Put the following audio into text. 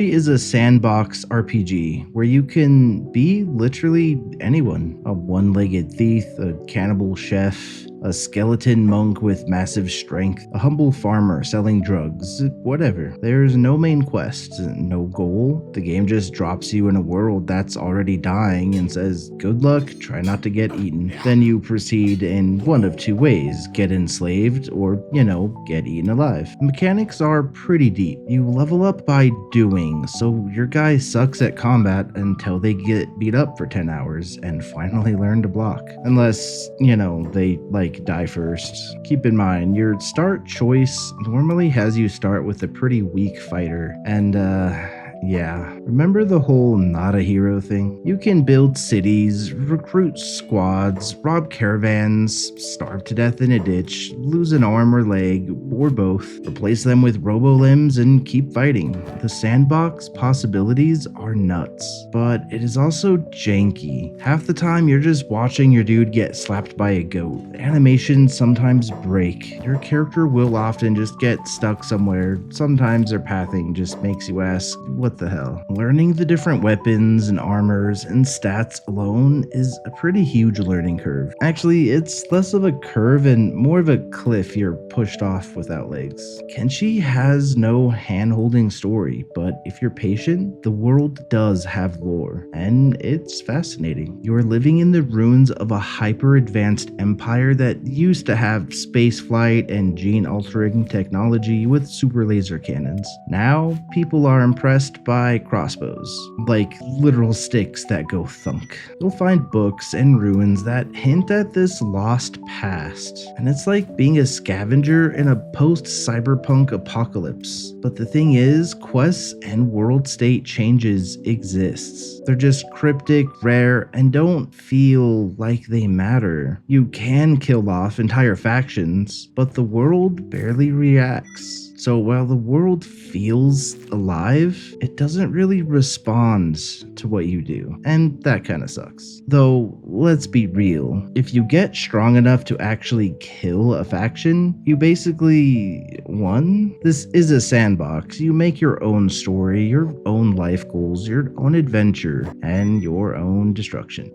Is a sandbox RPG where you can be literally anyone. A one-legged thief, a cannibal chef, a skeleton monk with massive strength, a humble farmer selling drugs, whatever. There's no main quest, no goal. The game just drops you in a world that's already dying and says, good luck, try not to get eaten. Then you proceed in one of two ways, get enslaved or, get eaten alive. Mechanics are pretty deep. You level up by doing, so your guy sucks at combat until they get beat up for 10 hours and finally learn to block. Unless, they die first. Keep in mind, your start choice normally has you start with a pretty weak fighter, and yeah. Remember the whole not a hero thing? You can build cities, recruit squads, rob caravans, starve to death in a ditch, lose an arm or leg, or both, replace them with robo-limbs, and keep fighting. The sandbox possibilities are nuts, but it is also janky. Half the time you're just watching your dude get slapped by a goat. The animations sometimes break. Your character will often just get stuck somewhere. Sometimes their pathing just makes you ask, what the hell? Learning the different weapons and armors and stats alone is a pretty huge learning curve. Actually, it's less of a curve and more of a cliff you're pushed off without legs. Kenshi has no hand-holding story, but if you're patient, the world does have lore, and it's fascinating. You're living in the ruins of a hyper-advanced empire that used to have spaceflight and gene-altering technology with super laser cannons. Now, people are impressed by crossbows, like literal sticks that go thunk. You'll find books and ruins that hint at this lost past, and it's like being a scavenger in a post-cyberpunk apocalypse. But the thing is, quests and world state changes exists. They're just cryptic, rare, and don't feel like they matter. You can kill off entire factions, but the world barely reacts. So while the world feels alive, it doesn't really respond to what you do, and that kind of sucks. Though, let's be real, if you get strong enough to actually kill a faction, you basically won. This is a sandbox. You make your own story, your own life goals, your own adventure, and your own destruction.